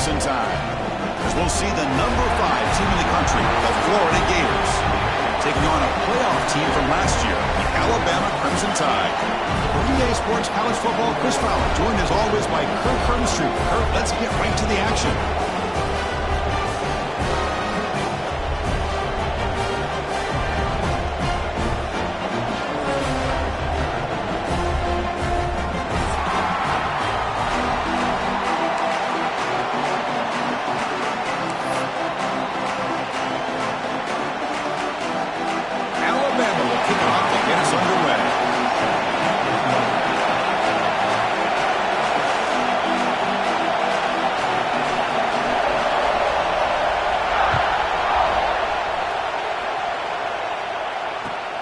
Crimson Tide. As we'll see the number 5 team in the country, the Florida Gators, taking on a playoff team from last year, the Alabama Crimson Tide. For EA Sports College Football, Chris Fowler, joined as always by Kurt Kermstreet. Kurt, let's get right to the action.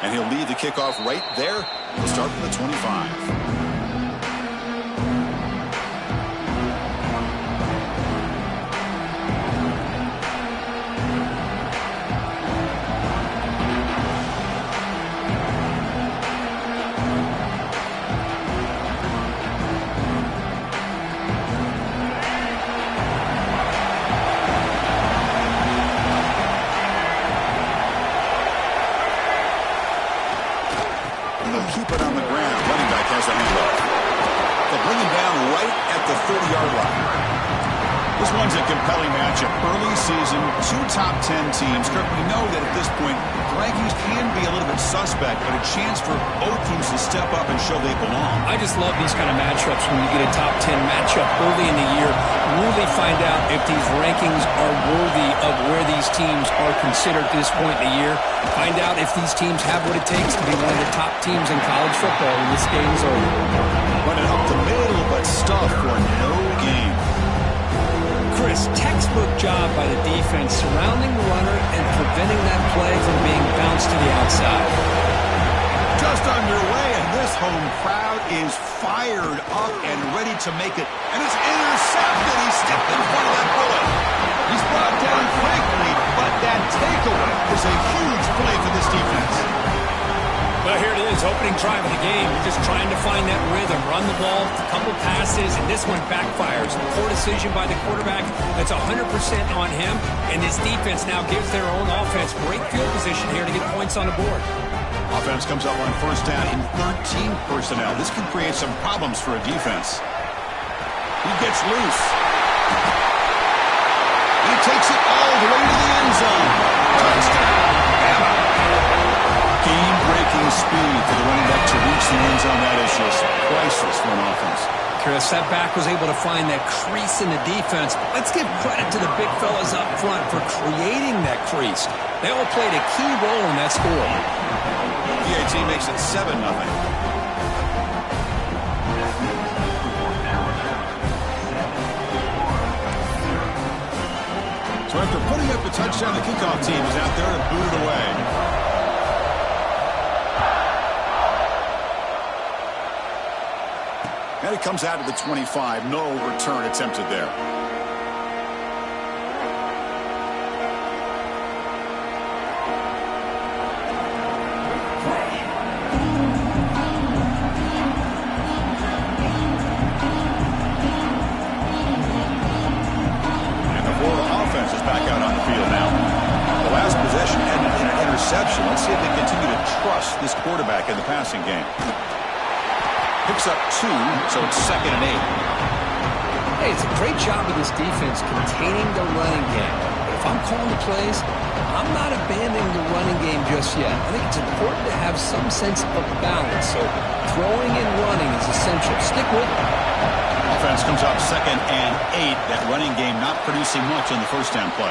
And he'll lead the kickoff right there. He'll start from the 25. Keep it on the ground. Running back has the handoff. They'll bring him down right at the 30-yard line. This one's a compelling matchup. Early season, 2 top 10 teams. Kirk, we know that at this point, the rankings can be a little bit suspect, but a chance for both teams to step up and show they belong. I just love these kind of matchups when you get a top 10 matchup early in the year. Really find out if these rankings are worthy of where these teams are considered at this point in the year. Find out if these teams have what it takes to be one of the top teams in college football when this game's over. Running up the middle, but stuffed for no gain. Chris, textbook job by the defense surrounding the runner and preventing that play from being bounced to the outside. Just underway, and this home crowd is fired up and ready to make it. And it's intercepted. He stepped in front of that bullet. He's brought down quickly, but that takeaway is a huge play for this defense. Well, here it is, opening drive of the game. You're just trying to find that rhythm, run the ball, a couple passes, and this one backfires. A poor decision by the quarterback. That's 100% on him, and this defense now gives their own offense great field position here to get points on the board. Offense comes up on first down in 13 personnel. This can create some problems for a defense. He gets loose. He takes it all the way to the end zone. Touchdown, Bama. Game-breaking speed for the running back to reach the end zone. That is just priceless for an offense. Chris, that back was able to find that crease in the defense. Let's give credit to the big fellas up front for creating that crease. They all played a key role in that score. PAT makes it 7-0. So after putting up a touchdown, the kickoff team is out there to boot it away. And it comes out to the 25. No return attempted there. And the Florida offense is back out on the field now. The last possession ended in an interception. Let's see if they continue to trust this quarterback in the passing game. Picks up 2, so it's 2nd and 8. Hey, it's a great job of this defense containing the running game. But if I'm calling the plays, I'm not abandoning the running game just yet. I think it's important to have some sense of balance. So throwing and running is essential. Stick with it. Offense comes up 2nd and 8. That running game not producing much on the first down play.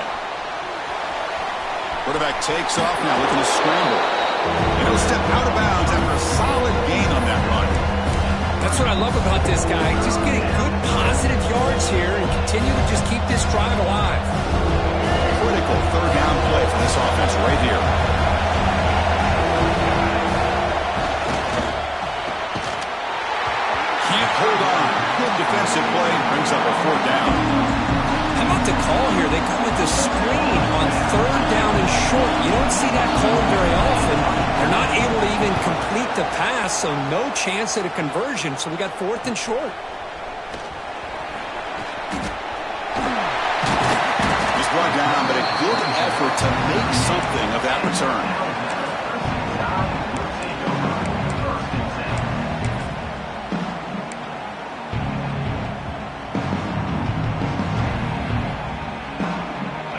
Quarterback takes off now, looking to scramble. And he'll step out of bounds after a solid gain on that run. That's what I love about this guy. Just getting good, positive yards here and continue to just keep this drive alive. Critical 3rd down play for this offense right here. Can't hold on. Good defensive play. Brings up a 4th down. How about the call here? They call it the screen on 3rd down and short. You don't see that called very often. They're not able to even complete the pass, so no chance at a conversion. So we got 4th and short. brought down, but a good effort to make something of that return.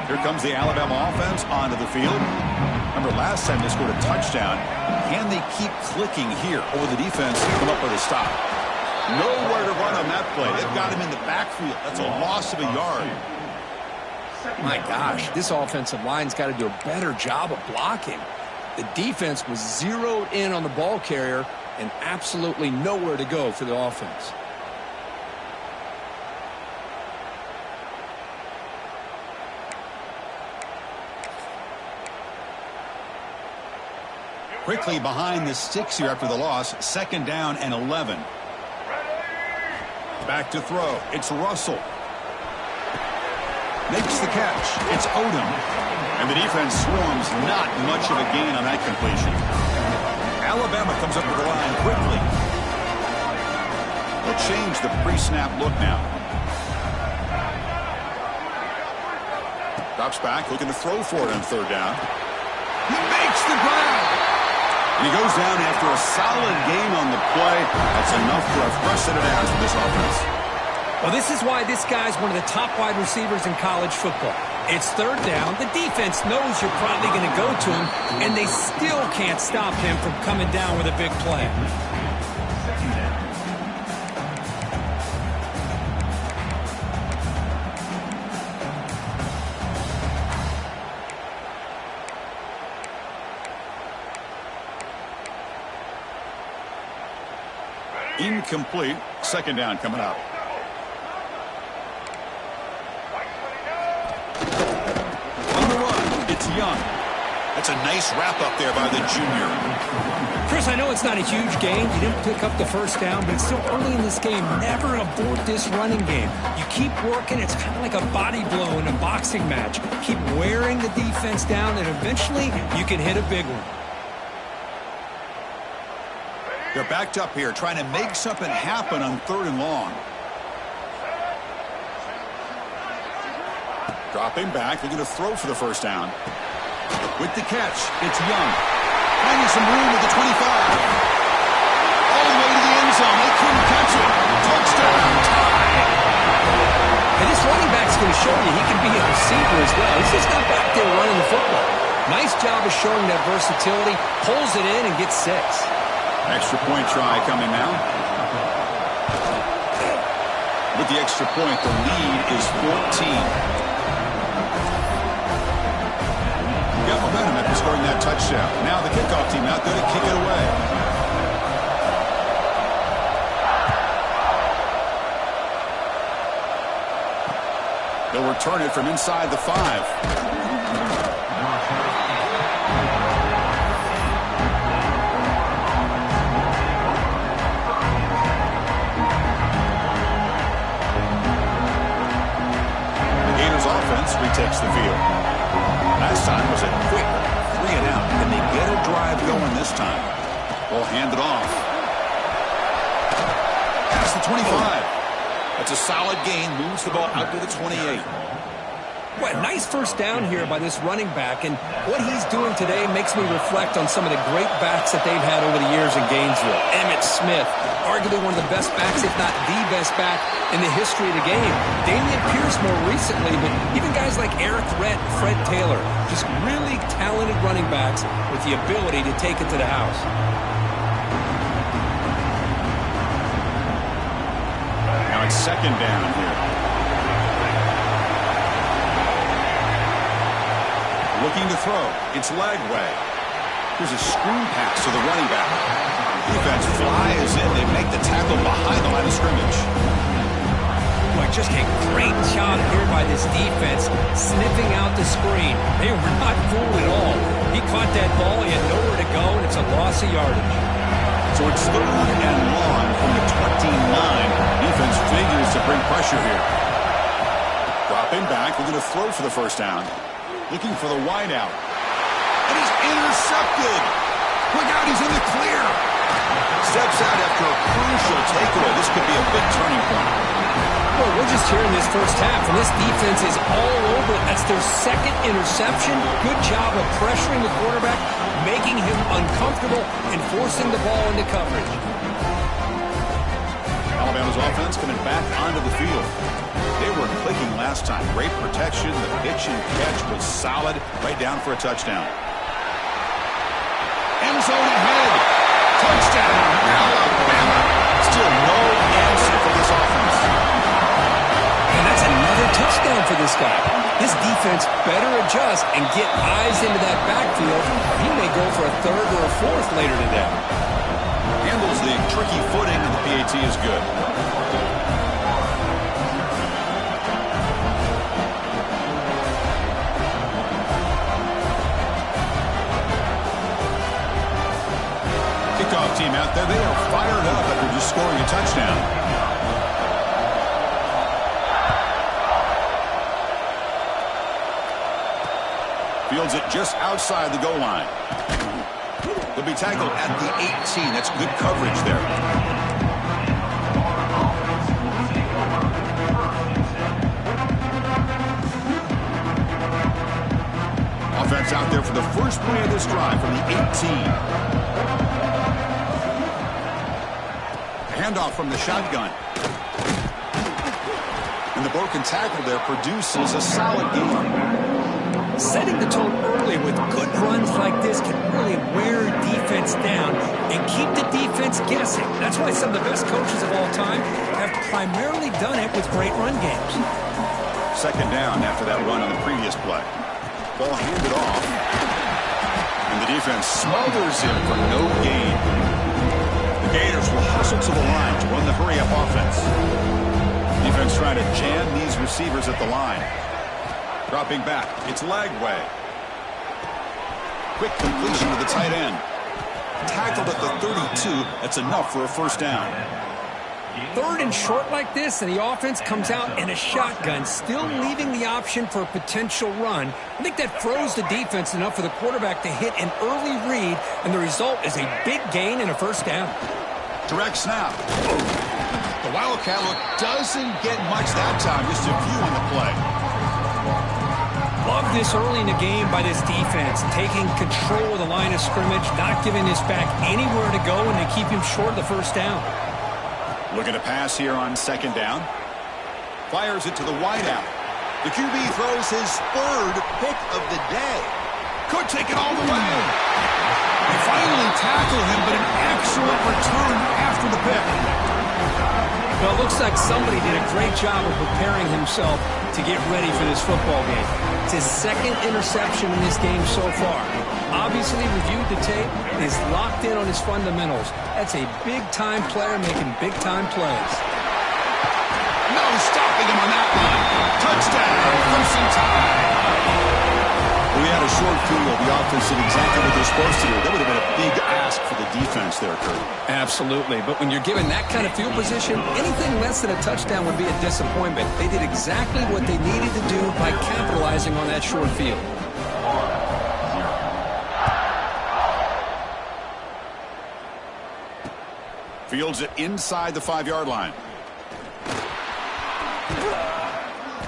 Here comes the Alabama offense onto the field. Remember, last time they scored a touchdown. Can they keep clicking here, or the defense come up with a stop? Nowhere to run on that play. They've got him in the backfield. That's a loss of a yard. My gosh, this offensive line's got to do a better job of blocking. The defense was zeroed in on the ball carrier and absolutely nowhere to go for the offense. Quickly behind the sticks here after the loss. 2nd down and 11. Back to throw. It's Russell. Makes the catch. It's Odom. And the defense swarms. Not much of a gain on that completion. Alabama comes up to the line quickly. They'll change the pre-snap look now. Drops back, looking to throw for it on 3rd down. He makes the grab. And he goes down after a solid gain on the play. That's enough for a fresh set of downs for this offense. Well, this is why this guy's one of the top wide receivers in college football. It's 3rd down. The defense knows you're probably going to go to him, and they still can't stop him from coming down with a big play. Incomplete. 2nd down coming up. On the run, it's Young. That's a nice wrap up there by the junior. Chris, I know it's not a huge gain. You didn't pick up the 1st down, but it's still early in this game. Never abort this running game. You keep working. It's kind of like a body blow in a boxing match. Keep wearing the defense down, and eventually you can hit a big one. They're backed up here, trying to make something happen on 3rd and long. Dropping back, looking to throw for the 1st down. With the catch, it's Young. Finding some room at the 25. All the way to the end zone. They couldn't catch it. Touchdown, tie. And this running back's going to show you he can be a receiver as well. He's just not back there running the football. Nice job of showing that versatility. Pulls it in and gets 6. Extra point try coming now. With the extra point, the lead is 14. Got momentum after scoring that touchdown. Now the kickoff team out there to kick it away. They'll return it from inside the 5. Retakes the field. Last time was a quick 3 and out. Can they get a drive going this time? Ball handed off. Past the 25. That's a solid gain. Moves the ball out to the 28. What a nice 1st down here by this running back, and what he's doing today makes me reflect on some of the great backs that they've had over the years in Gainesville. Emmitt Smith, arguably one of the best backs, if not the best back in the history of the game. Dameon Pierce more recently, but even guys like Eric Rett, Fred Taylor, just really talented running backs with the ability to take it to the house. Now it's 2nd down here. Looking to throw. It's Lagway. Here's a screen pass to the running back. Defense flies in. They make the tackle behind the line of scrimmage. Boy, just a great job here by this defense, sniffing out the screen. They were not fooled at all. He caught that ball. He had nowhere to go, and it's a loss of yardage. So it's 3rd and long from the 29. Defense figures to bring pressure here. Dropping back. Looking to throw for the 1st down. Looking for the wideout. And he's intercepted. Look out, he's in the clear. Steps out after a crucial takeaway. This could be a big turning point. Well, we're just here in this first half, and this defense is all over it. That's their second interception. Good job of pressuring the quarterback, making him uncomfortable, and forcing the ball into coverage. Alabama's offense coming back onto the field. They were clicking last time. Great protection. The pitch and catch was solid. Right down for a touchdown. End zone ahead. Touchdown, Alabama. Still no answer for this offense. And that's another touchdown for this guy. This defense better adjust and get eyes into that backfield. He may go for a third or a fourth later today. Handles the tricky footing, and the PAT is good. Kickoff team out there. They are fired up after just scoring a touchdown. Fields it just outside the goal line. He'll be tackled at the 18. That's good coverage there. Offense out there for the first play of this drive from the 18. Handoff from the shotgun. And the broken tackle there produces a solid game. Setting the tone early with good runs like this can really wear defense down and keep the defense guessing. That's why some of the best coaches of all time have primarily done it with great run games. Second down after that run on the previous play. Ball handed off. And the defense smothers him for no gain. The Gators will hustle to the line to run the hurry-up offense. Defense trying to jam these receivers at the line. Dropping back. It's Lagway. Quick completion to the tight end. Tackled at the 32. That's enough for a first down. Third and short like this, and the offense comes out in a shotgun, still leaving the option for a potential run. I think that froze the defense enough for the quarterback to hit an early read, and the result is a big gain and a first down. Direct snap. The Wildcat look doesn't get much that time, just a few on the play. Love this early in the game by this defense, taking control of the line of scrimmage, not giving this back anywhere to go, and they keep him short of the first down. Looking to pass here on second down. Fires it to the wideout. The QB throws his third pick of the day. Could take it all the way. They finally tackle him, but an excellent return after the pick. Well, it looks like somebody did a great job of preparing himself to get ready for this football game. It's his second interception in this game so far. Obviously reviewed the tape and is locked in on his fundamentals. That's a big-time player making big-time plays. No stopping him on that one. Touchdown, first and time. We had a short field. The offense did exactly what they're supposed to do. That would have been a big ask for the defense there, Kurt. Absolutely. But when you're given that kind of field position, anything less than a touchdown would be a disappointment. They did exactly what they needed to do by capitalizing on that short field. Fields it inside the 5-yard line.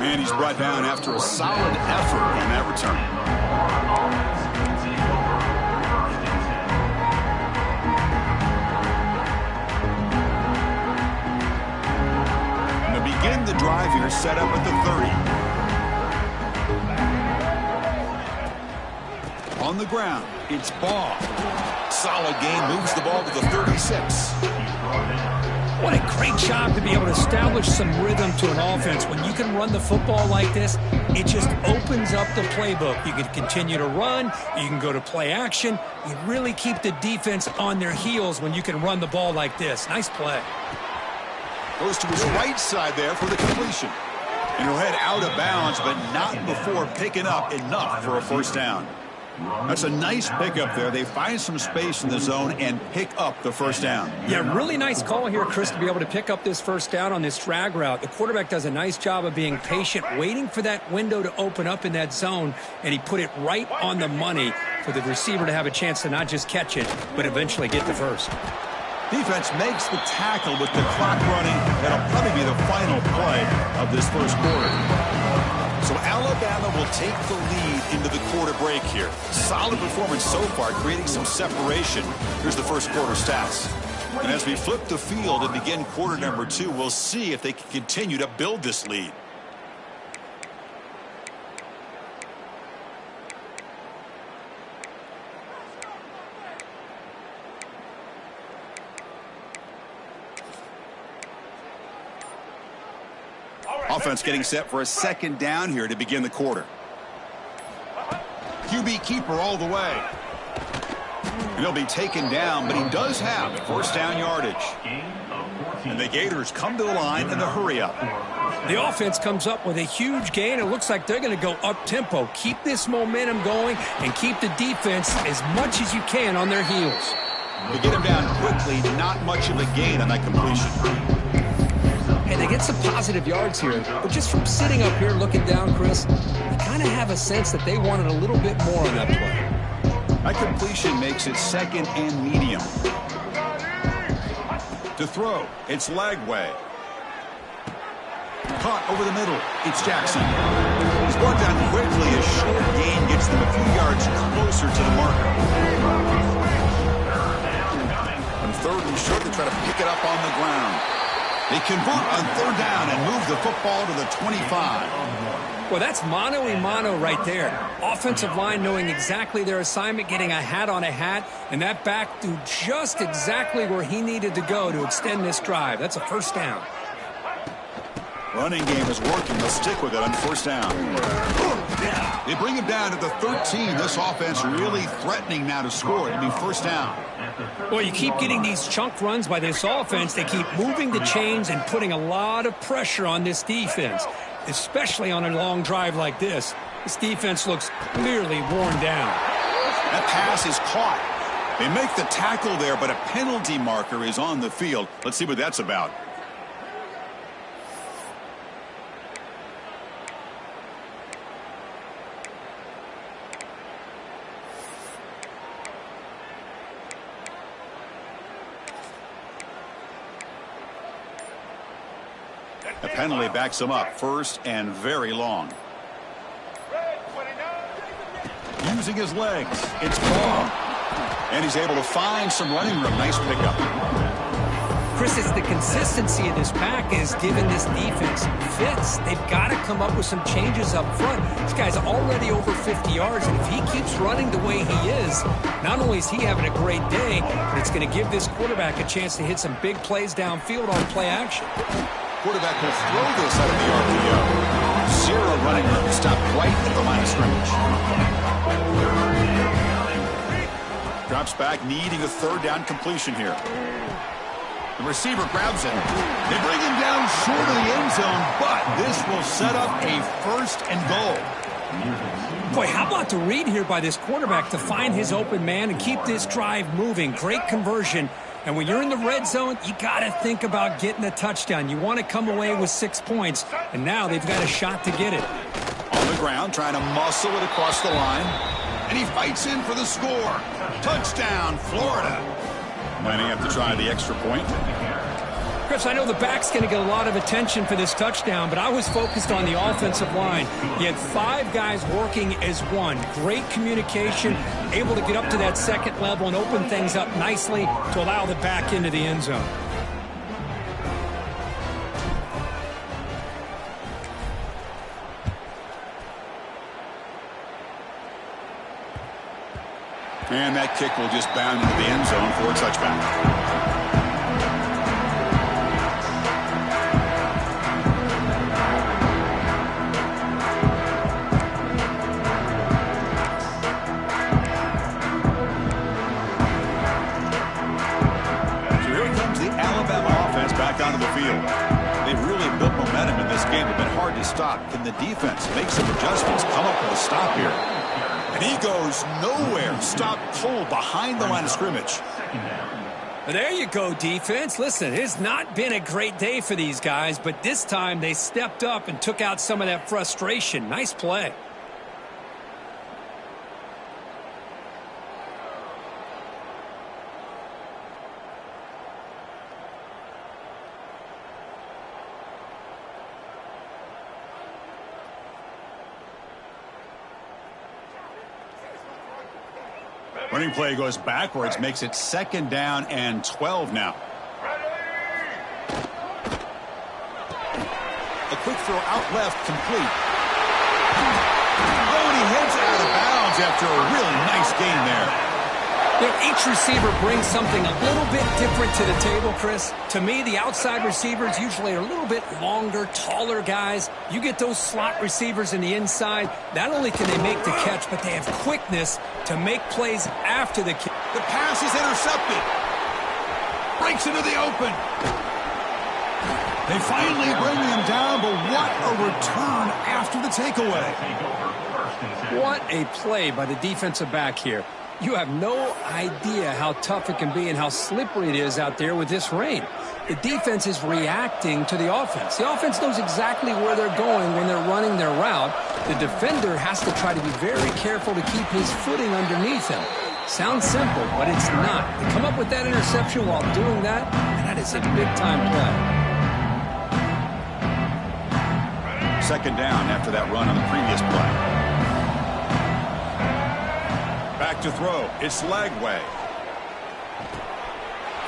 And he's brought down after a solid effort on that return. And to begin the drive here, set up at the 30. On the ground, it's Baugh. Solid gain, moves the ball to the 36. What a great job to be able to establish some rhythm to an offense. When you can run the football like this, it just opens up the playbook. You can continue to run. You can go to play action. You really keep the defense on their heels when you can run the ball like this. Nice play. Goes to his right side there for the completion. And he'll head out of bounds, but not before picking up enough for a first down. That's a nice pickup there. They find some space in the zone and pick up the first down. Yeah, really nice call here, Chris, to be able to pick up this first down on this drag route. The quarterback does a nice job of being patient, waiting for that window to open up in that zone, and he put it right on the money for the receiver to have a chance to not just catch it, but eventually get the first. Defense makes the tackle with the clock running. That'll probably be the final play of this first quarter. So Alabama will take the lead into the quarter break here. Solid performance so far, creating some separation. Here's the first quarter stats. And as we flip the field and begin quarter number 2, we'll see if they can continue to build this lead. Offense getting set for a second down here to begin the quarter. QB keeper all the way. And he'll be taken down, but he does have first down yardage. And the Gators come to the line in the hurry up. The offense comes up with a huge gain. It looks like they're going to go up-tempo. Keep this momentum going and keep the defense as much as you can on their heels. They get him down quickly, not much of a gain on that completion. And they get some positive yards here. But just from sitting up here looking down, Chris, you kind of have a sense that they wanted a little bit more on that play. That completion makes it second and medium. To throw, it's Lagway. Caught over the middle, it's Jackson. He's brought down quickly. A short gain gets them a few yards closer to the marker. On third and short, they try to pick it up on the ground. They convert on third down and move the football to the 25. Well, that's mano-a-mano right there. Offensive line knowing exactly their assignment, getting a hat on a hat, and that back threw just exactly where he needed to go to extend this drive. That's a first down. Running game is working. They'll stick with it on first down. They bring him down to the 13. This offense really threatening now to score. It'll be first down. Well, you keep getting these chunk runs by this offense. They keep moving the chains and putting a lot of pressure on this defense, especially on a long drive like this. This defense looks clearly worn down. That pass is caught. They make the tackle there, but a penalty marker is on the field. Let's see what that's about. The penalty backs him up, first and very long. Using his legs, it's Baum. And he's able to find some running room. Nice pickup. Chris, it's the consistency of this pack is giving this defense fits. They've got to come up with some changes up front. This guy's already over 50 yards, and if he keeps running the way he is, not only is he having a great day, but it's going to give this quarterback a chance to hit some big plays downfield on play action. Quarterback will throw this out of the RPO. Zero running room. Stopped right at the line of scrimmage. Drops back, needing a third down completion here. The receiver grabs it. They bring him down short of the end zone, but this will set up a first and goal. Boy, how about the read here by this quarterback to find his open man and keep this drive moving. Great conversion. And when you're in the red zone, you got to think about getting a touchdown. You want to come away with 6 points, and now they've got a shot to get it. On the ground, trying to muscle it across the line. And he fights in for the score. Touchdown, Florida. Lining up to try the extra point. Chris, I know the back's going to get a lot of attention for this touchdown, but I was focused on the offensive line. You had 5 guys working as one. Great communication, able to get up to that second level and open things up nicely to allow the back into the end zone. And that kick will just bound into the end zone for a touchback. Onto the field. They've really built momentum in this game. They've been hard to stop. Can the defense make some adjustments, come up with a stop here? And he goes nowhere. Stop cold behind the line of scrimmage. There you go, defense. Listen, it's not been a great day for these guys, but this time they stepped up and took out some of that frustration. Nice play. Running play goes backwards, makes it 2nd down and 12 now. A quick throw out left, complete. Oh, and he heads out of bounds after a really nice gain there. You know, each receiver brings something a little bit different to the table, Chris. To me, the outside receivers usually are a little bit longer, taller guys. You get those slot receivers in the inside, not only can they make the catch, but they have quickness to make plays after the catch. The pass is intercepted. Breaks into the open. They finally bring him down, but what a return after the takeaway. What a play by the defensive back here. You have no idea how tough it can be and how slippery it is out there with this rain. The defense is reacting to the offense. The offense knows exactly where they're going when they're running their route. The defender has to try to be very careful to keep his footing underneath him. Sounds simple, but it's not. To come up with that interception while doing that, that is a big-time play. 2nd down after that run on the previous play. Back to throw. It's Lagway.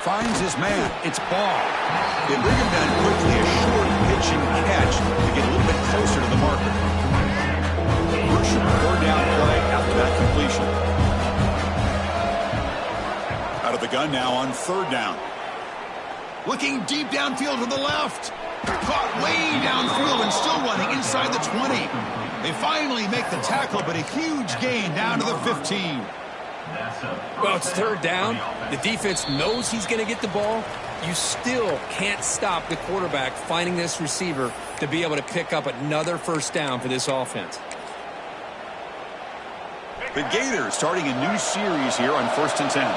Finds his man. It's Ball. They bring him down quickly. A short pitch and catch to get a little bit closer to the marker. Crucial 4th down play after that completion. Out of the gun now on 3rd down. Looking deep downfield to the left. Caught way downfield and still running inside the 20. They finally make the tackle, but a huge gain down to the 15. Well, it's 3rd down. The defense knows he's going to get the ball. You still can't stop the quarterback finding this receiver to be able to pick up another 1st down for this offense. The Gators starting a new series here on 1st and 10.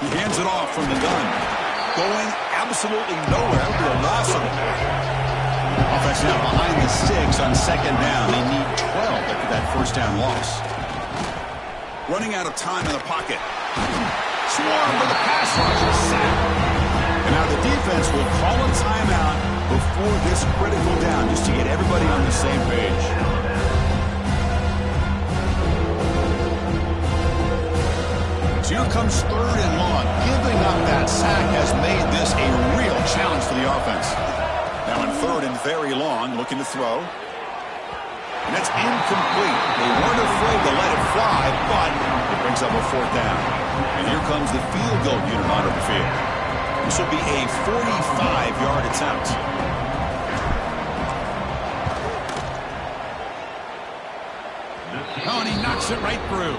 He hands it off from the gun. Going absolutely nowhere. That would be a loss of it. Offense now behind the 6 on 2nd down. They need 12 after that 1st down loss. Running out of time in the pocket. Swarm for the pass rush. Sack. And now the defense will call a timeout before this critical down just to get everybody on the same page. So here comes 3rd and long. Giving up that sack has made this a real challenge for the offense. Now in 3rd and very long, looking to throw. And that's incomplete. They weren't afraid to let it fly, but it brings up a 4th down. And here comes the field goal unit onto the field. This will be a 45-yard attempt. Oh, and he knocks it right through.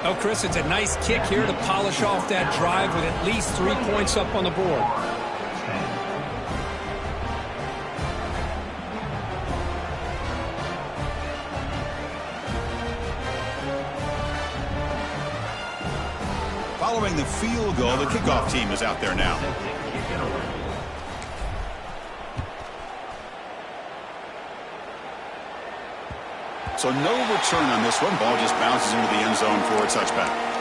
Oh, Chris, it's a nice kick here to polish off that drive with at least 3 points up on the board. Following the field goal, the kickoff team is out there now. So no return on this one. Ball just bounces into the end zone for a touchback.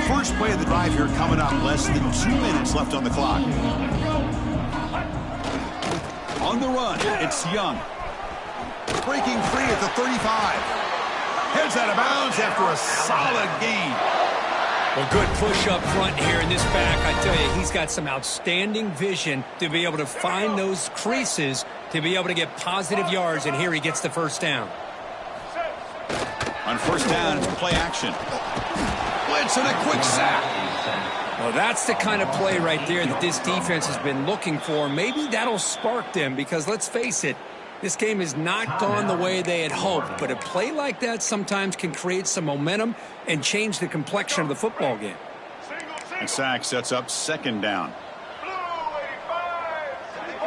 First play of the drive here coming up. Less than 2 minutes left on the clock. On the run, it's Young. Breaking free at the 35. Heads out of bounds after a solid gain. Well, good push up front here in this back. I tell you, he's got some outstanding vision to be able to find those creases, to be able to get positive yards, and here he gets the 1st down. On 1st down, it's play action. Blitz and a quick sack. Well, that's the kind of play right there that this defense has been looking for. Maybe that'll spark them because, let's face it, this game has not gone the way they had hoped. But a play like that sometimes can create some momentum and change the complexion of the football game. And sack sets up 2nd down.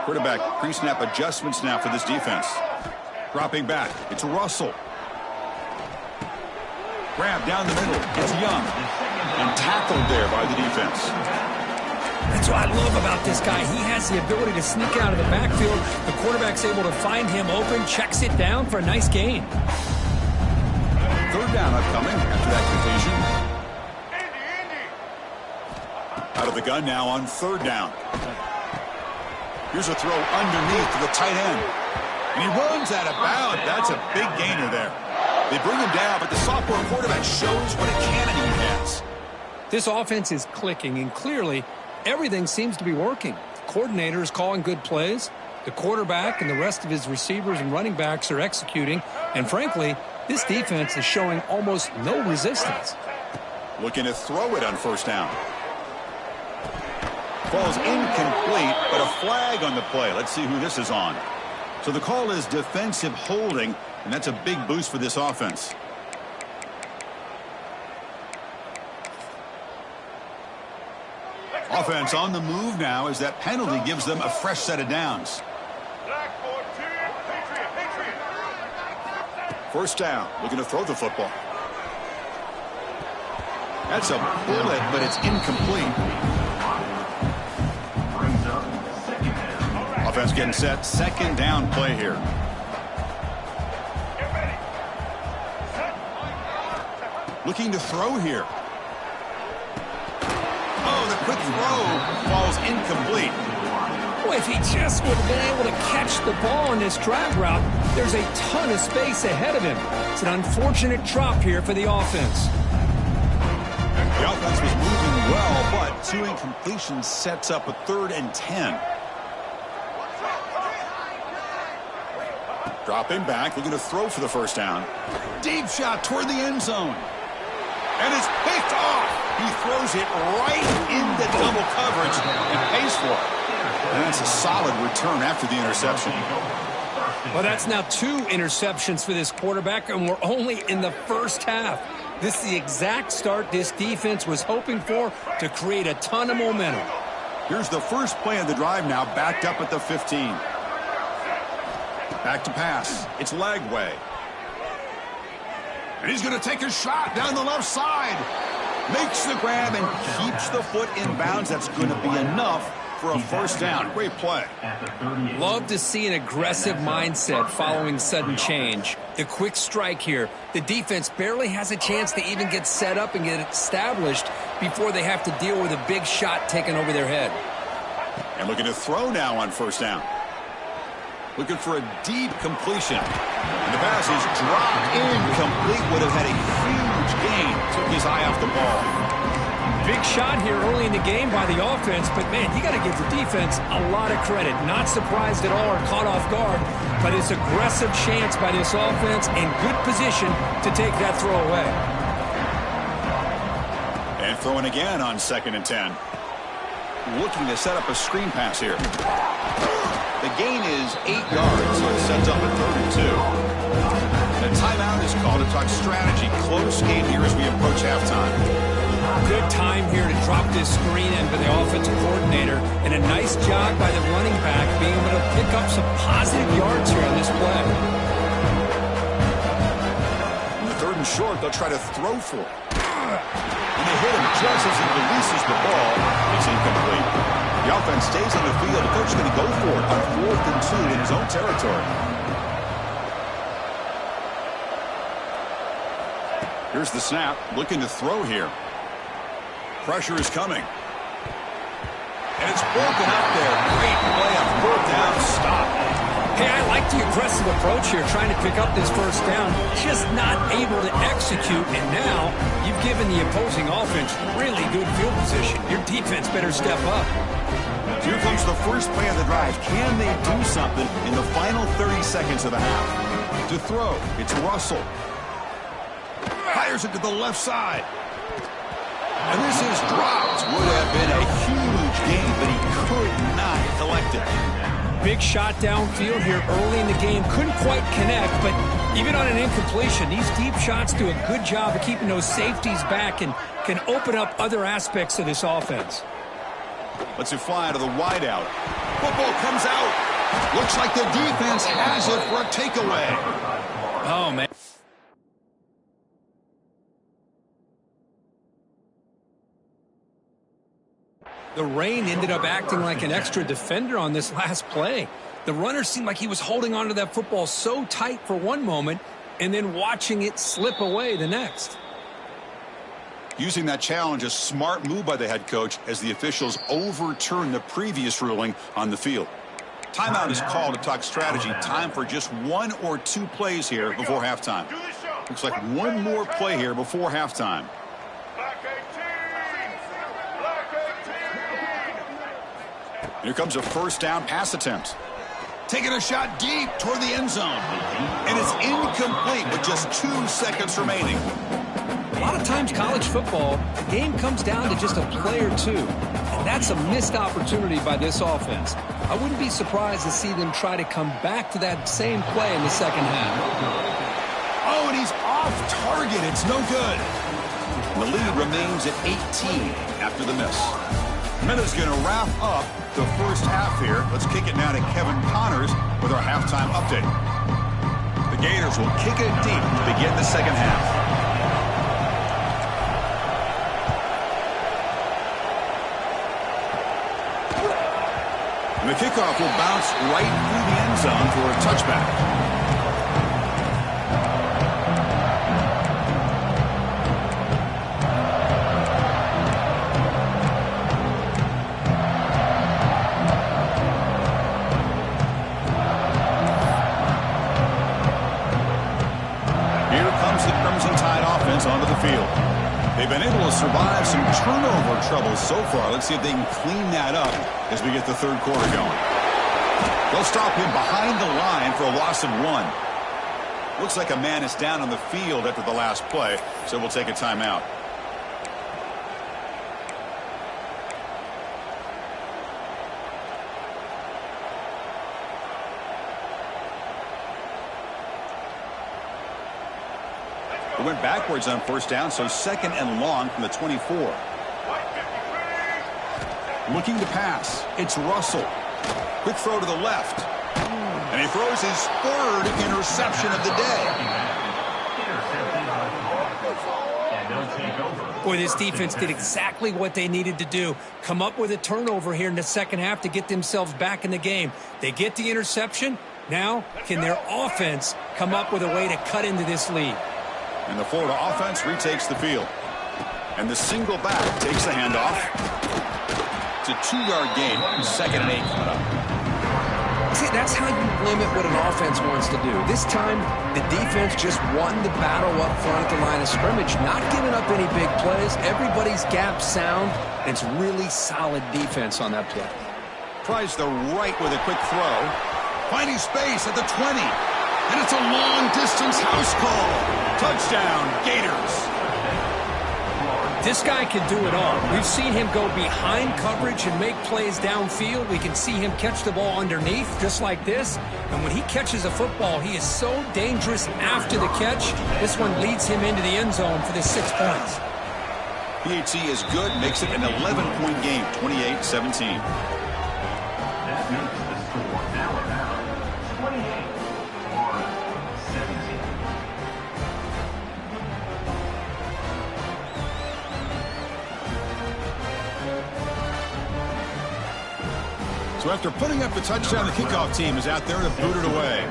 Quarterback pre-snap adjustments now for this defense. Dropping back. It's Russell. Grab down the middle. It's Young. And tackled there by the defense. That's what I love about this guy. He has the ability to sneak out of the backfield. The quarterback's able to find him open, checks it down for a nice gain. Third down upcoming after that completion. Out of the gun now on third down. Here's a throw underneath to the tight end. And he runs out of bounds. That's a big gainer there. They bring him down, but the sophomore quarterback shows what a cannon he has. This offense is clicking, and clearly everything seems to be working. The coordinator is calling good plays. The quarterback and the rest of his receivers and running backs are executing. And frankly, this defense is showing almost no resistance. Looking to throw it on first down. Ball's incomplete, but a flag on the play. Let's see who this is on. So the call is defensive holding, and that's a big boost for this offense. Offense on the move now as that penalty gives them a fresh set of downs. First down, looking to throw the football. That's a bullet, but it's incomplete. Offense getting set. Second down play here. Looking to throw here. Oh, the quick throw falls incomplete. Boy, if he just would have been able to catch the ball on this drag route, there's a ton of space ahead of him. It's an unfortunate drop here for the offense. The offense was moving well, but two incompletions sets up a 3rd and 10. Dropping back, looking to throw for the first down. Deep shot toward the end zone. And it's picked off. He throws it right into double coverage and pays for it. And that's a solid return after the interception. Well, that's now 2 interceptions for this quarterback, and we're only in the first half. This is the exact start this defense was hoping for to create a ton of momentum. Here's the first play of the drive now, backed up at the 15. Back to pass. It's Lagway. And he's going to take a shot down the left side. Makes the grab and keeps the foot in bounds. That's going to be enough for a first down. Great play. Love to see an aggressive mindset following sudden change. The quick strike here. The defense barely has a chance to even get set up and get established before they have to deal with a big shot taken over their head. And looking to throw now on first down. Looking for a deep completion. And the pass is dropped incomplete. Would have had a huge gain. Took his eye off the ball. Big shot here early in the game by the offense, but man, you got to give the defense a lot of credit. Not surprised at all or caught off guard, but it's aggressive chance by this offense and good position to take that throw away. And throwing again on 2nd and 10. Looking to set up a screen pass here. The gain is 8 yards, so it sets up a 3rd and 2. The timeout is called to talk strategy. Close game here as we approach halftime. Good time here to drop this screen in for the offensive coordinator, and a nice job by the running back being able to pick up some positive yards here on this play. On the 3rd and short, they'll try to throw for it. And they hit him just as he releases the ball. It's incomplete. The offense stays on the field. The coach is going to go for it on 4th and 2 in his own territory. Here's the snap. Looking to throw here. Pressure is coming. And it's broken up there. Great play on 4th down. Stop. Hey, I like the aggressive approach here, trying to pick up this first down, just not able to execute, and now you've given the opposing offense really good field position. Your defense better step up. Here comes the first play of the drive. Can they do something in the final 30 seconds of the half? To throw, it's Russell. Fires it to the left side. And this is dropped. Would have been a huge gain, but he could not collect it. Big shot downfield here early in the game. Couldn't quite connect, but even on an incompletion, these deep shots do a good job of keeping those safeties back and can open up other aspects of this offense. Lets it fly out of the wideout. Football comes out. Looks like the defense has it for a takeaway. Oh, man. The rain ended up acting like an extra defender on this last play. The runner seemed like he was holding onto that football so tight for one moment and then watching it slip away the next. Using that challenge, a smart move by the head coach as the officials overturn the previous ruling on the field. Timeout is called to talk strategy. Time for just 1 or 2 plays here before halftime. Looks like one more play here before halftime. Here comes a first down pass attempt. Taking a shot deep toward the end zone. And it's incomplete with just 2 seconds remaining. A lot of times college football, the game comes down to just a play or two. And that's a missed opportunity by this offense. I wouldn't be surprised to see them try to come back to that same play in the second half. Oh, and he's off target. It's no good. The lead remains at 18 after the miss. Minutes going to wrap up the first half here. Let's kick it now to Kevin Connors with our halftime update. The Gators will kick it deep to begin the second half. And the kickoff will bounce right through the end zone for a touchback. Onto the field. They've been able to survive some turnover troubles so far. Let's see if they can clean that up as we get the third quarter going. They'll stop him behind the line for a loss of 1. Looks like a man is down on the field after the last play, so we'll take a timeout. Went backwards on first down, so second and long from the 24. Looking to pass. It's Russell. Quick throw to the left. And he throws his 3rd interception of the day. Boy, this defense did exactly what they needed to do. Come up with a turnover here in the second half to get themselves back in the game. They get the interception. Now, can their offense come up with a way to cut into this lead? And the Florida offense retakes the field. And the single back takes the handoff. It's a 2-yard gain. 2nd and 8 coming up. See, that's how you limit what an offense wants to do. This time, the defense just won the battle up front at the line of scrimmage, not giving up any big plays. Everybody's gap sound. It's really solid defense on that play. Tries the right with a quick throw. Finding space at the 20. And it's a long-distance house call. Touchdown, Gators. This guy can do it all. We've seen him go behind coverage and make plays downfield. We can see him catch the ball underneath, just like this. And when he catches a football, he is so dangerous after the catch. This one leads him into the end zone for the 6 points. PAT is good, makes it an 11-point game, 28-17. That makes the score now about 28. So after putting up the touchdown, the kickoff team is out there to boot it away.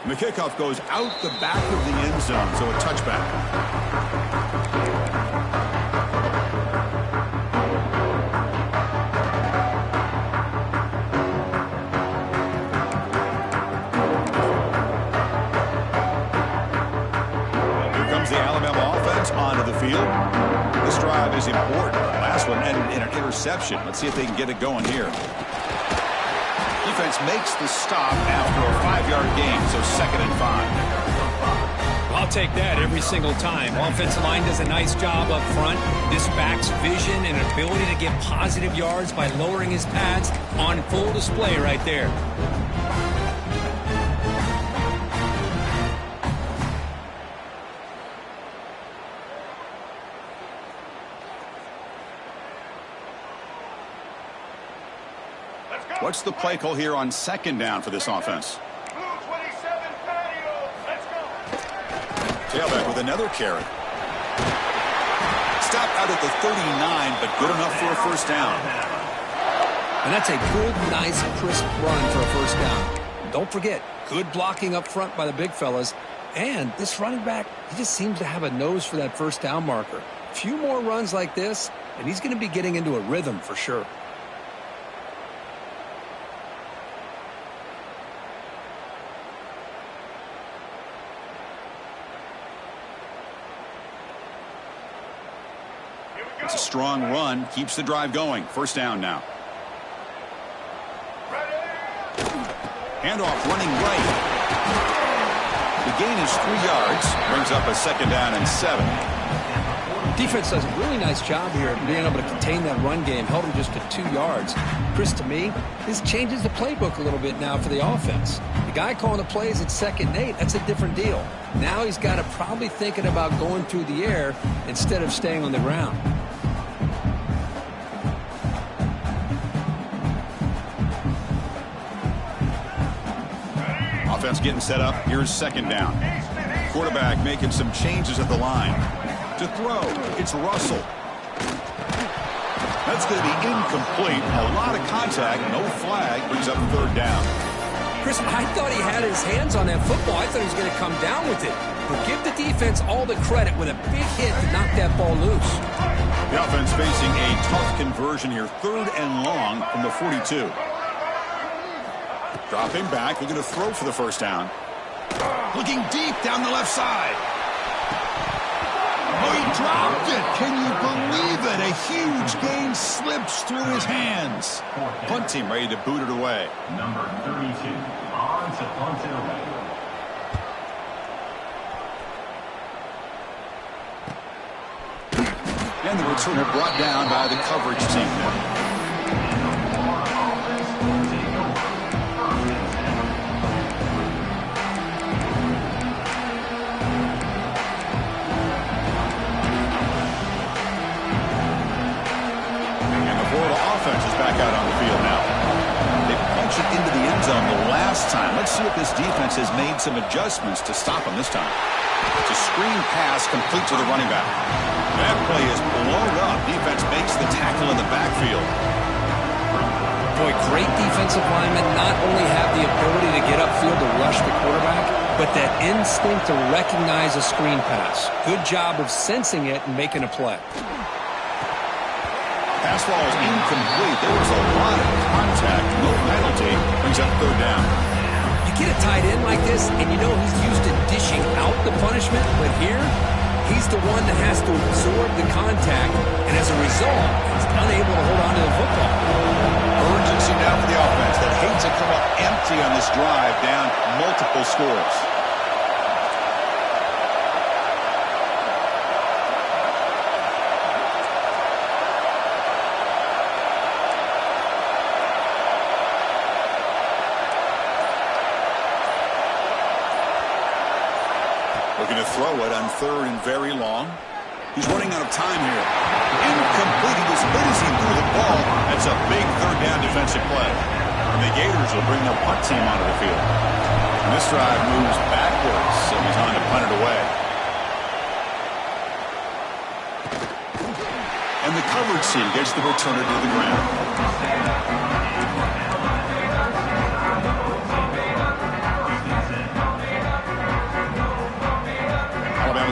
And the kickoff goes out the back of the end zone, so a touchback. Onto the field. This drive is important. The last one ended in an interception. Let's see if they can get it going here. Defense makes the stop after a 5-yard gain, so 2nd and 5. I'll take that every single time. Offensive line does a nice job up front. This back's vision and ability to get positive yards by lowering his pads on full display right there. What's the play call here on 2nd down for this offense? Tailback with another carry. Stop out at the 39, but good enough for a first down. And that's a good, nice, crisp run for a first down. Don't forget, good blocking up front by the big fellas. And this running back, he just seems to have a nose for that first down marker. A few more runs like this, and he's going to be getting into a rhythm for sure. It's a strong run, keeps the drive going. First down now. Handoff running right. The gain is 3 yards, brings up a second down and 7. Defense does a really nice job here of being able to contain that run game, held him just to 2 yards. Chris, to me, this changes the playbook a little bit now for the offense. The guy calling the plays at 2nd and 8, that's a different deal. Now he's got to probably thinking about going through the air instead of staying on the ground. Offense getting set up. Here's second down. Quarterback making some changes at the line. To throw, it's Russell. That's going to be incomplete. A lot of contact, no flag, brings up third down. Chris, I thought he had his hands on that football. I thought he was going to come down with it. But give the defense all the credit with a big hit to knock that ball loose. The offense facing a tough conversion here. 3rd and long from the 42. Dropping back, looking to throw for the first down. Looking deep down the left side. Oh, he dropped it. Can you believe it? A huge gain slips through his hands. Punt team ready to boot it away. Number 32 on to punt it away. And the returner brought down by the coverage team now. Back out on the field now. They punch it into the end zone the last time. Let's see if this defense has made some adjustments to stop them this time. It's a screen pass complete to the running back. That play is blown up. Defense makes the tackle in the backfield. Boy, great defensive linemen not only have the ability to get upfield to rush the quarterback, but that instinct to recognize a screen pass. Good job of sensing it and making a play. Pass ball is incomplete. There was a lot of contact. No penalty. Brings up third down. You get a tight end like this, and you know he's used to dishing out the punishment, but here, he's the one that has to absorb the contact, and as a result, he's unable to hold on to the football. Urgency now for the offense that hates to come up empty on this drive, down multiple scores. Looking to throw it on 3rd and very long. He's running out of time here. Incomplete. He was busy through the ball. That's a big 3rd down defensive play. And the Gators will bring their punt team onto the field. And this drive moves backwards, so he's on to punt it away. And the coverage team gets the returner to the ground.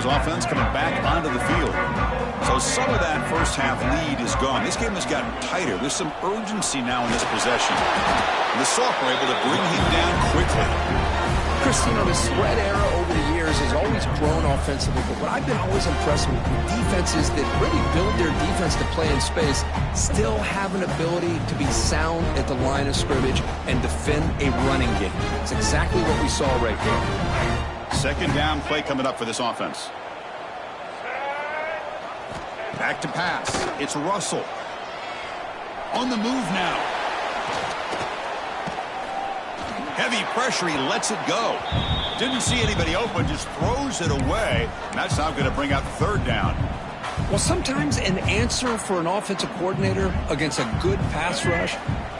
Offense coming back onto the field. So some of that first half lead is gone. This game has gotten tighter. There's some urgency now in this possession. And the Soft were able to bring him down quickly. Chris, you know, the spread era over the years has always grown offensively, but what I've been always impressed with defenses that really build their defense to play in space still have an ability to be sound at the line of scrimmage and defend a running game. It's exactly what we saw right here. Second down play coming up for this offense. Back to pass. It's Russell. On the move now. Heavy pressure. He lets it go. Didn't see anybody open. Just throws it away. And that's now going to bring out 3rd down. Well, sometimes an answer for an offensive coordinator against a good pass rush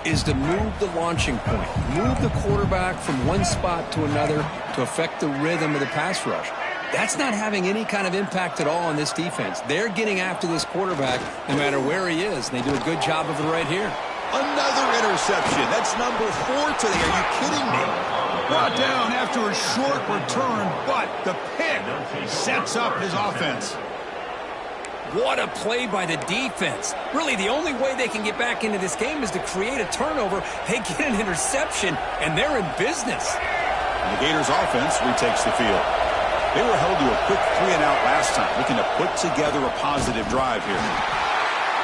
is to move the launching point, move the quarterback from one spot to another to affect the rhythm of the pass rush. That's not having any kind of impact at all on this defense. They're getting after this quarterback no matter where he is, and they do a good job of it right here. Another interception. That's number 4 today. Are you kidding me? Brought down after a short return, but the pick sets up his offense. What a play by the defense. Really, the only way they can get back into this game is to create a turnover. They get an interception, and they're in business. And the Gators offense retakes the field. They were held to a quick 3-and-out last time, looking to put together a positive drive here.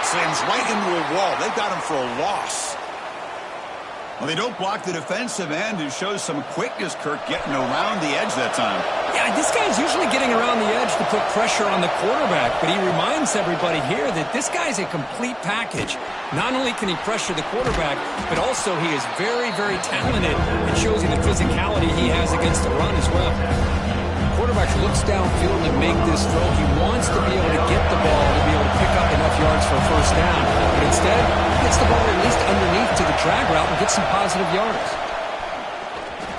Slams right into a wall. They've got him for a loss. Well, they don't block the defensive end, who shows some quickness, Kirk, getting around the edge that time. Yeah, this guy's usually getting around the edge to put pressure on the quarterback, but he reminds everybody here that this guy's a complete package. Not only can he pressure the quarterback, but also he is very, very talented. It shows you the physicality he has against the run as well. Quarterback looks downfield to make this throw. He wants to be able to get the ball to be able to pick up enough yards for a first down. But instead, he gets the ball at least underneath to the drag route and gets some positive yards.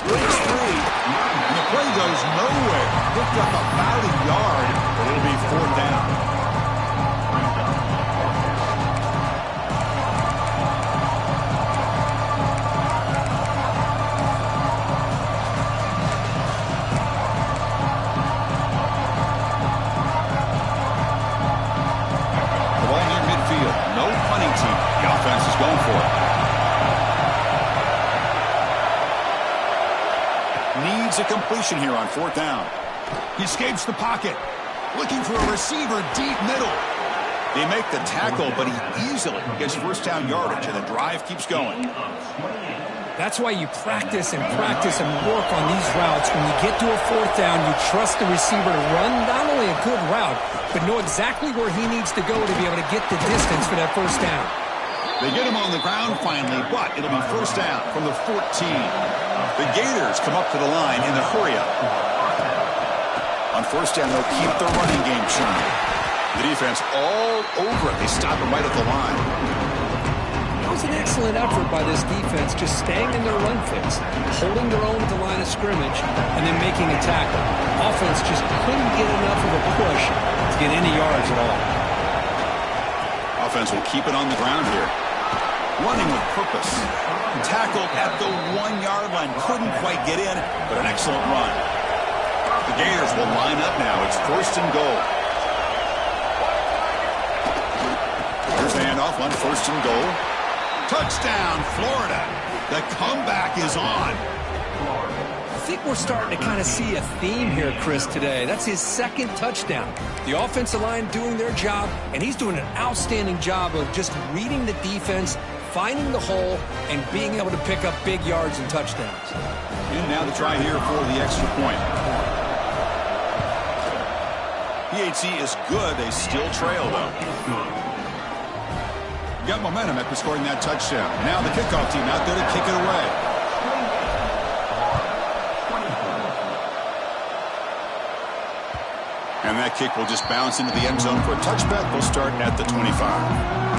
Breaks free, and the play goes nowhere. Picked up about a yard, but it'll be 4th down. Going for it. Needs a completion here on 4th down. He escapes the pocket. Looking for a receiver deep middle. They make the tackle, but he easily gets first down yardage, and the drive keeps going. That's why you practice and work on these routes. When you get to a 4th down, you trust the receiver to run not only a good route, but know exactly where he needs to go to be able to get the distance for that first down. They get him on the ground finally, but it'll be first down from the 14. The Gators come up to the line in the hurry-up. On first down, they'll keep the running game churning. The defense all over it. They stop him right at the line. That was an excellent effort by this defense, just staying in their run fix, holding their own at the line of scrimmage, and then making a tackle. Offense just couldn't get enough of a push to get any yards at all. Offense will keep it on the ground here. Running with purpose. Tackled at the 1-yard line. Couldn't quite get in, but an excellent run. The Gators will line up now. It's 1st and goal. Here's the handoff on 1st and goal. Touchdown, Florida. The comeback is on. I think we're starting to kind of see a theme here, Chris, today. That's his 2nd touchdown. The offensive line doing their job, and he's doing an outstanding job of just reading the defense, finding the hole, and being able to pick up big yards and touchdowns. And now the try here for the extra point. PHC is good. They still trail, though. Got momentum after scoring that touchdown. Now the kickoff team out there to kick it away. And that kick will just bounce into the end zone for a touchback. They'll start at the 25.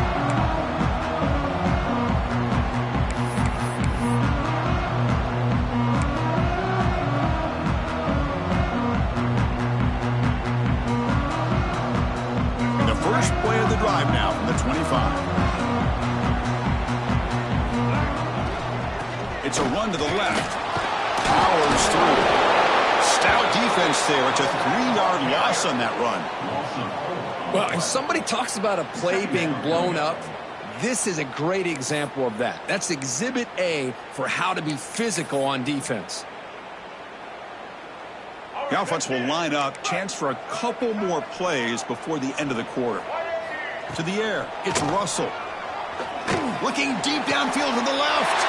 Drive now from the 25. It's a run to the left. Powers through. Stout defense there. It's a 3-yard loss on that run. Well, if somebody talks about a play being blown up, this is a great example of that. That's Exhibit A for how to be physical on defense. The offense will line up. Chance for a couple more plays before the end of the quarter. To the air, it's Russell. Looking deep downfield to the left.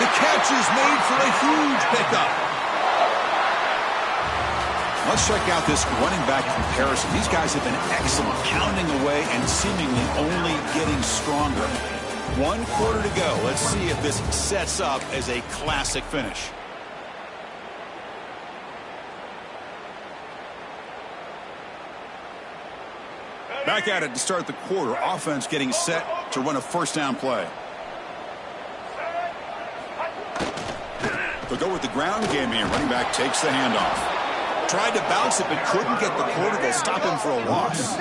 The catch is made for a huge pickup. Let's check out this running back comparison. These guys have been excellent, pounding away and seemingly only getting stronger. 1 quarter to go. Let's see if this sets up as a classic finish. Back at it to start the quarter. Offense getting set to run a first down play. They'll go with the ground game here. Running back takes the handoff. Tried to bounce it, but couldn't get the quarter to stop him for a loss.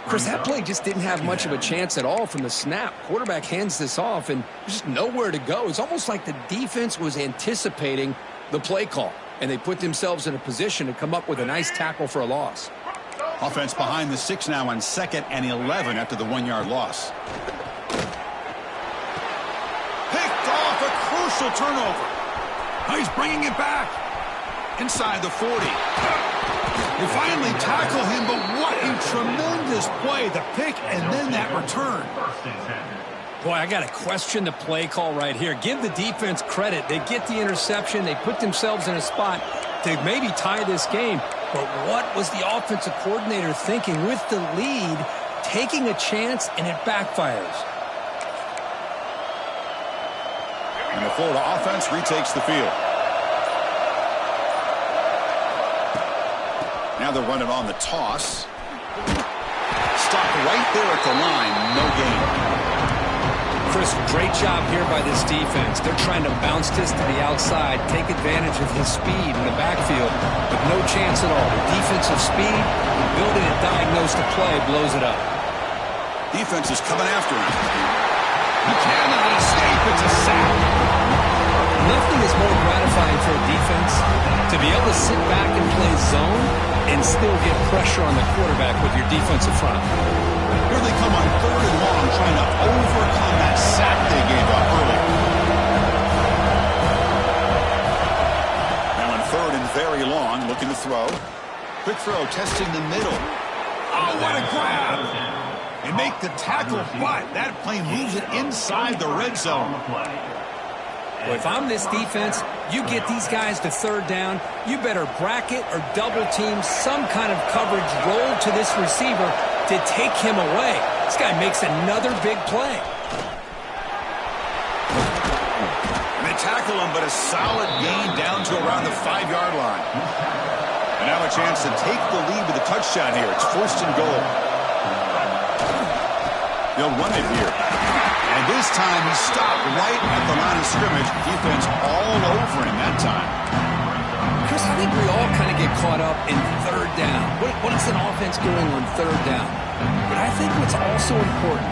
Chris, that play just didn't have much of a chance at all from the snap. Quarterback hands this off, and there's just nowhere to go. It's almost like the defense was anticipating the play call, and they put themselves in a position to come up with a nice tackle for a loss. Offense behind the 6 now on 2nd and 11 after the 1-yard loss. Picked off, a crucial turnover. Now he's bringing it back. Inside the 40. They finally tackle him, but what a tremendous play. The pick and then that return. Boy, I got to question the play call right here. Give the defense credit. They get the interception. They put themselves in a spot to maybe tie this game. But what was the offensive coordinator thinking with the lead, taking a chance, and it backfires? And the Florida offense retakes the field. Now they're running on the toss. Stop right there at the line. No gain. Chris, great job here by this defense. They're trying to bounce this to the outside, take advantage of his speed in the backfield, but no chance at all. The defensive speed, building and diagnose the play, blows it up. Defense is coming after him. He cannot escape. It's a sack. Nothing is more gratifying for a defense to be able to sit back and play zone and still get pressure on the quarterback with your defensive front. Here they come on 3rd and long, trying to overcome that sack they gave up early. Now on 3rd and very long, looking to throw. Quick throw, testing the middle. Oh, what a grab! They make the tackle, but that plane moves it inside the red zone. Well, if I'm this defense, you get these guys to 3rd down, you better bracket or double team some kind of coverage roll to this receiver to take him away. This guy makes another big play. And they tackle him, but a solid gain down to around the 5-yard line. And now a chance to take the lead with a touchdown here. It's 1st and goal. They'll run it here. And this time he stopped right at the line of scrimmage. Defense all over him that time. Chris, I think we all kind of get caught up in 3rd down. What is an offense doing on 3rd down? But I think what's also important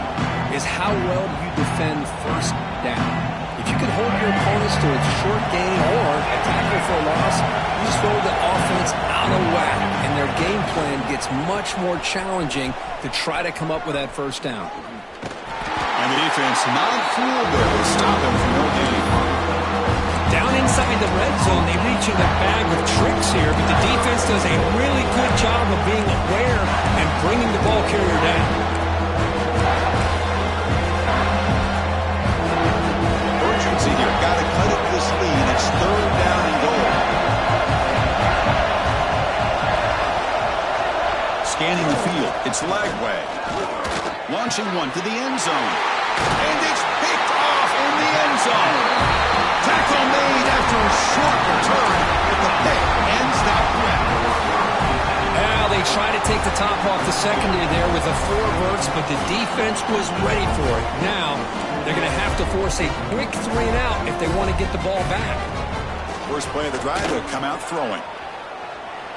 is how well you defend 1st down. If you can hold your opponents to a short gain or a tackle for a loss, you just throw the offense out of whack, and their game plan gets much more challenging to try to come up with that 1st down. And the defense not fooled there to stop him from no gain. Down inside the red zone, they reach in the bag of tricks here, but the defense does a really good job of being aware and bringing the ball carrier down. Urgency here. Got to cut it this lead. It's 3rd down and goal. Scanning the field. It's Lagway. Launching one to the end zone. And it's picked off in the end zone. Tackle made after a short return, but the pick ends that threat. Now they try to take the top off the secondary there with the 4 verts, but the defense was ready for it. Now they're going to have to force a quick 3 and out if they want to get the ball back. First play of the drive, they'll come out throwing.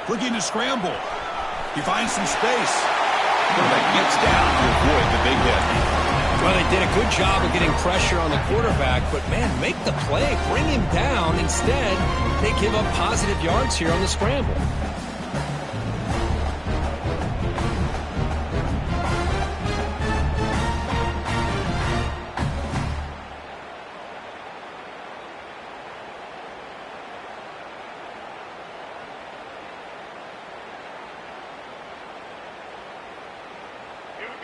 Looking to scramble. He finds some space. Quarterback gets down to avoid the big hit. Well, they did a good job of getting pressure on the quarterback, but, man, make the play. Bring him down. Instead, they give up positive yards here on the scramble.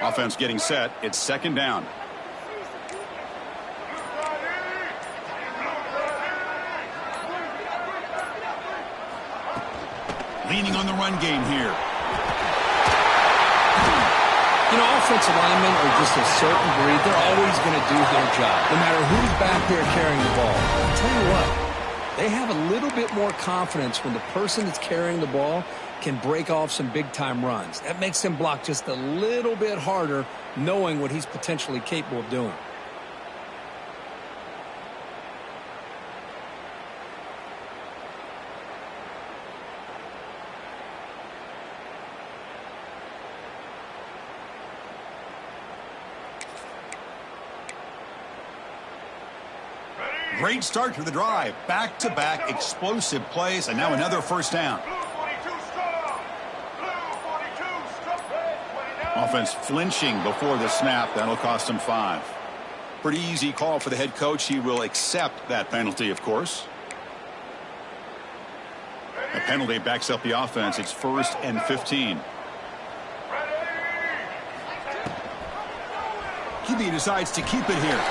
Offense getting set. It's 2nd down. Leaning on the run game here. You know, offensive linemen are just a certain breed. They're always going to do their job, no matter who's back there carrying the ball. I'll tell you what, they have a little bit more confidence when the person that's carrying the ball can break off some big-time runs. That makes them block just a little bit harder, knowing what he's potentially capable of doing. Great start to the drive. Back-to-back explosive plays, and now another first down. Offense flinching before the snap. That'll cost him 5. Pretty easy call for the head coach. He will accept that penalty, of course. A penalty backs up the offense. It's 1st and 15. QB decides to keep it here.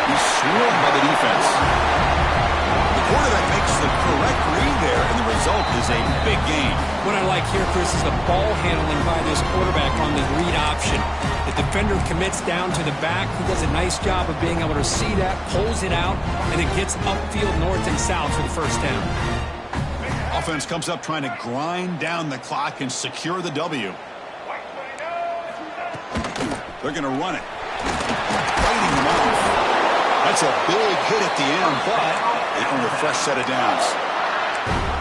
He's swarmed by the defense. The quarterback makes the correct read there, and the result is a big gain. What I like here, Chris, is the ball handling by this quarterback on the read option. The defender commits down to the back. He does a nice job of being able to see that, pulls it out, and it gets upfield north and south for the first down. Offense comes up trying to grind down the clock and secure the W. They're going to run it. Fighting them off. That's a big hit at the end, but they earn a fresh set of downs.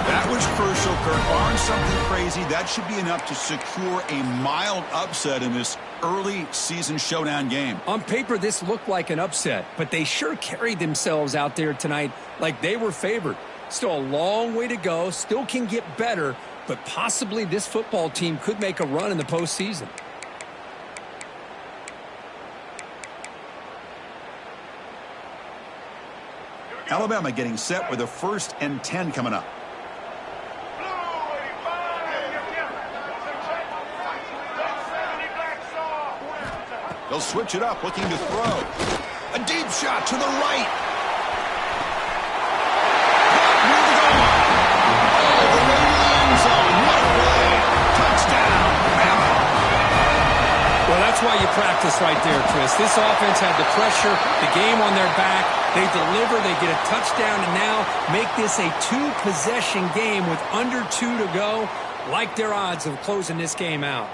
That was crucial, Kirk. Barring something crazy, that should be enough to secure a mild upset in this early season showdown game. On paper, this looked like an upset, but they sure carried themselves out there tonight like they were favored. Still a long way to go, still can get better, but possibly this football team could make a run in the postseason. Alabama getting set with a 1st and 10 coming up. They'll switch it up, looking to throw. A deep shot to the right. Near the goal line. All the way to the end zone. What a play. Touchdown, Bama. Well, that's why you practice right there, Chris. This offense had the pressure, the game on their back. They deliver, they get a touchdown, and now make this a 2-possession game with under 2 to go. Like their odds of closing this game out.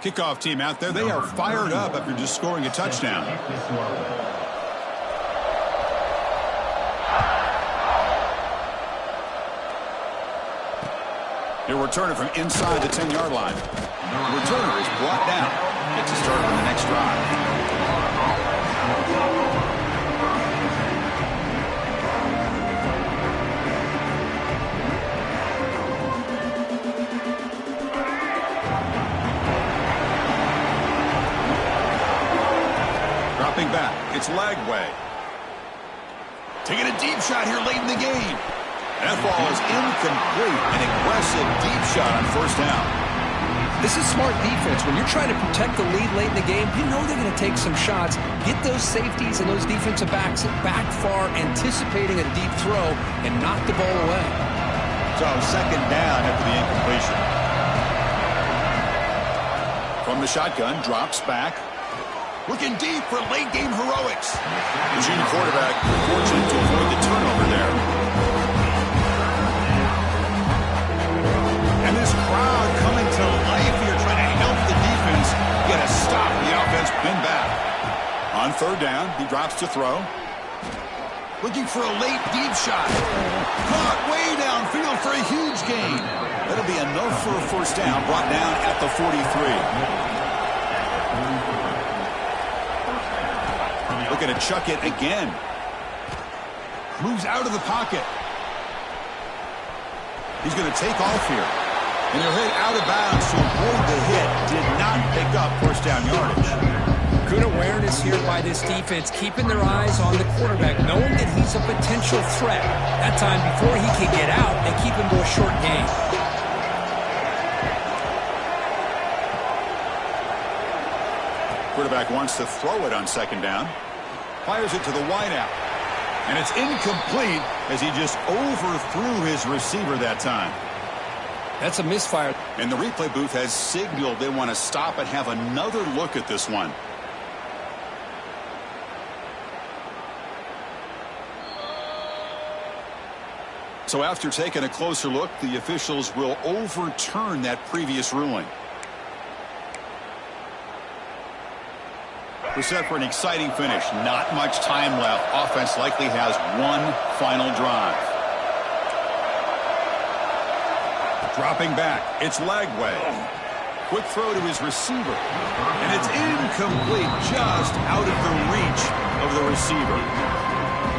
Kickoff team out there. They are fired up after just scoring a touchdown. He'll return it from inside the 10-yard line. The returner is brought down. Gets to start on the next drive. Dropping back. It's Lagway. Taking a deep shot here late in the game. That ball is incomplete. An aggressive deep shot on 1st down. This is smart defense. When you're trying to protect the lead late in the game, you know they're going to take some shots. Get those safeties and those defensive backs back far, anticipating a deep throw, and knock the ball away. So 2nd down after the incompletion. From the shotgun, drops back. Looking deep for late game heroics. The junior quarterback fortunate to avoid the turnover there. And this crowd coming to life here, trying to help the defense get a stop. The offense pinned back. On 3rd down, he drops to throw. Looking for a late deep shot. Caught way downfield for a huge gain. That'll be enough for a 1st down, brought down at the 43. Looking to chuck it again. Moves out of the pocket. He's going to take off here. And he'll hit out of bounds to avoid the hit. Did not pick up 1st down yardage. Good awareness here by this defense, keeping their eyes on the quarterback, knowing that he's a potential threat. That time, before he can get out, they keep him to a short gain. Quarterback wants to throw it on 2nd down. Fires it to the wideout. And it's incomplete as he just overthrew his receiver that time. That's a misfire. And the replay booth has signaled they want to stop and have another look at this one. So after taking a closer look, the officials will overturn that previous ruling. We're set for an exciting finish. Not much time left. Offense likely has one final drive. Dropping back, it's Lagway. Quick throw to his receiver. And it's incomplete, just out of the reach of the receiver.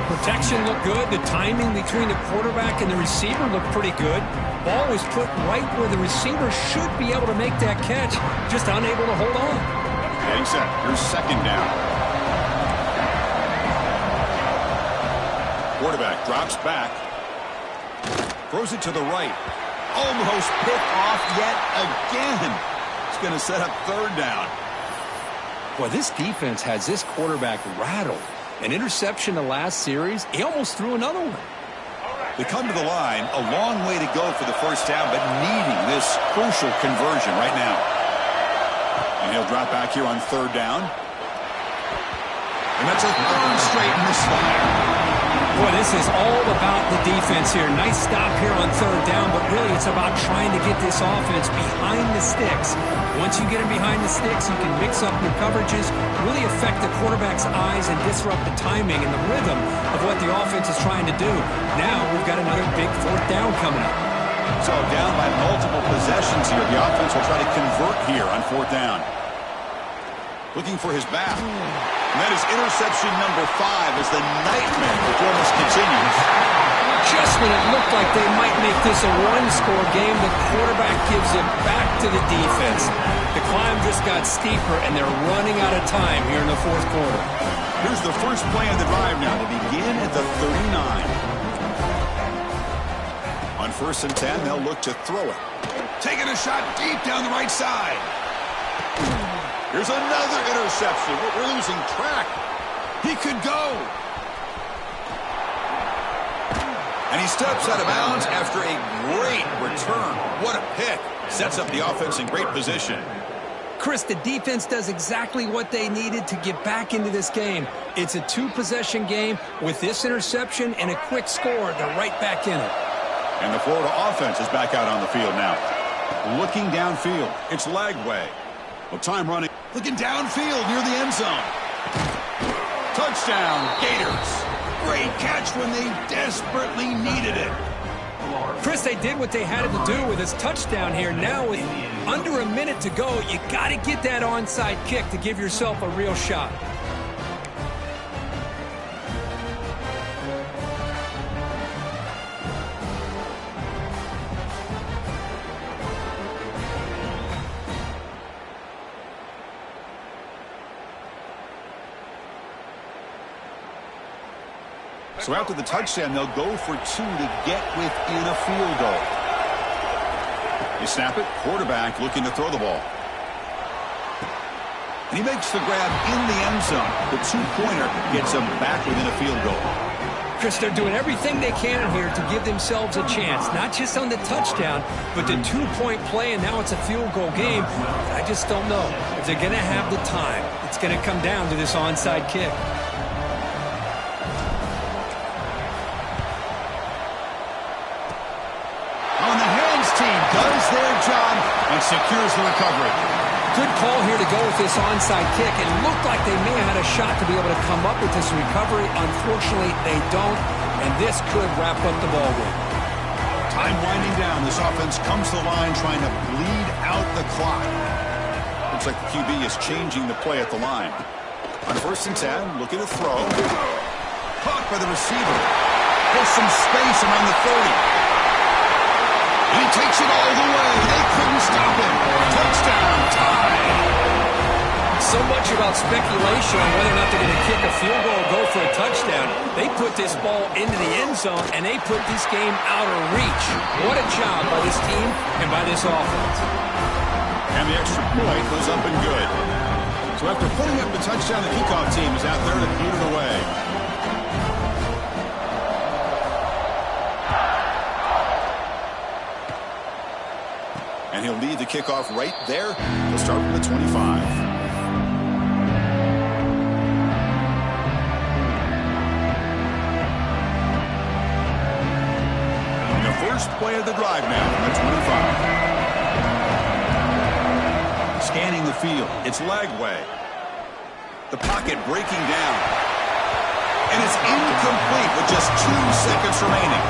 Protection looked good. The timing between the quarterback and the receiver looked pretty good. Ball was put right where the receiver should be able to make that catch, just unable to hold on. Getting set. Here's second down. Quarterback drops back. Throws it to the right. Almost picked off yet again. It's going to set up third down. Boy, this defense has this quarterback rattled. An interception the last series. He almost threw another one. They come to the line, a long way to go for the first down, but needing this crucial conversion right now. And he'll drop back here on third down. And that's a third straight misfire. Boy, this is all about the defense here. Nice stop here on third down, but really it's about trying to get this offense behind the sticks. Once you get them behind the sticks, you can mix up your coverages, really affect the quarterback's eyes and disrupt the timing and the rhythm of what the offense is trying to do. Now we've got another big fourth down coming up. So down by multiple possessions here. The offense will try to convert here on fourth down. Looking for his back. And that is interception number 5 as the nightmare performance continues. Just when it looked like they might make this a one-score game, the quarterback gives it back to the defense. The climb just got steeper, and they're running out of time here in the fourth quarter. Here's the first play of the drive now to begin at the 39. On first and 10, they'll look to throw it. Taking a shot deep down the right side. Here's another interception. We're losing track. He could go. And he steps out of bounds after a great return. What a pick. Sets up the offense in great position. Chris, the defense does exactly what they needed to get back into this game. It's a two-possession game. With this interception and a quick score, they're right back in it. And the Florida offense is back out on the field now. Looking downfield, it's Lagway. Well, time running. Looking downfield near the end zone. Touchdown, Gators. Great catch when they desperately needed it. Chris, they did what they had to do with his touchdown here. Now with under a minute to go, you got to get that onside kick to give yourself a real shot. So after the touchdown, they'll go for 2 to get within a field goal. You snap it, quarterback looking to throw the ball. And he makes the grab in the end zone. The two-pointer gets him back within a field goal. Chris, they're doing everything they can here to give themselves a chance, not just on the touchdown, but the two-point play, and now it's a field goal game. I just don't know if they're going to have the time. It's going to come down to this onside kick. Does their job and secures the recovery. Good call here to go with this onside kick. It looked like they may have had a shot to be able to come up with this recovery. Unfortunately, they don't, and this could wrap up the ballgame. Time winding down. This offense comes to the line trying to bleed out the clock. Looks like the QB is changing the play at the line. On first and 10, looking to throw. Caught by the receiver. There's some space around the 30. And he takes it all the way. They couldn't stop him. Touchdown, tie. So much about speculation on whether or not they're going to kick a field goal or go for a touchdown. They put this ball into the end zone, and they put this game out of reach. What a job by this team and by this offense. And the extra point was up and good. So after putting up the touchdown, the kickoff team is out there to boot it away. And he'll lead the kickoff right there. He'll start from the 25. And the first play of the drive now from the 25. Scanning the field, it's Lagway. The pocket breaking down. And it's incomplete with just 2 seconds remaining.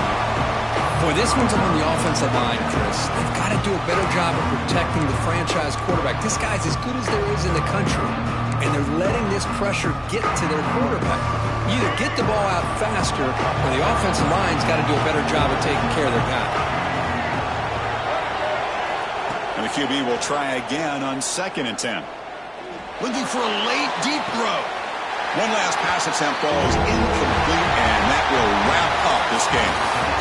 Boy, this one's on the offensive line, Chris. They've got to do a better job of protecting the franchise quarterback. This guy's as good as there is in the country, and they're letting this pressure get to their quarterback. You either get the ball out faster, or the offensive line's got to do a better job of taking care of their guy. And the QB will try again on 2nd and 10. Looking for a late, deep throw. One last pass attempt falls incomplete, and that will wrap up this game.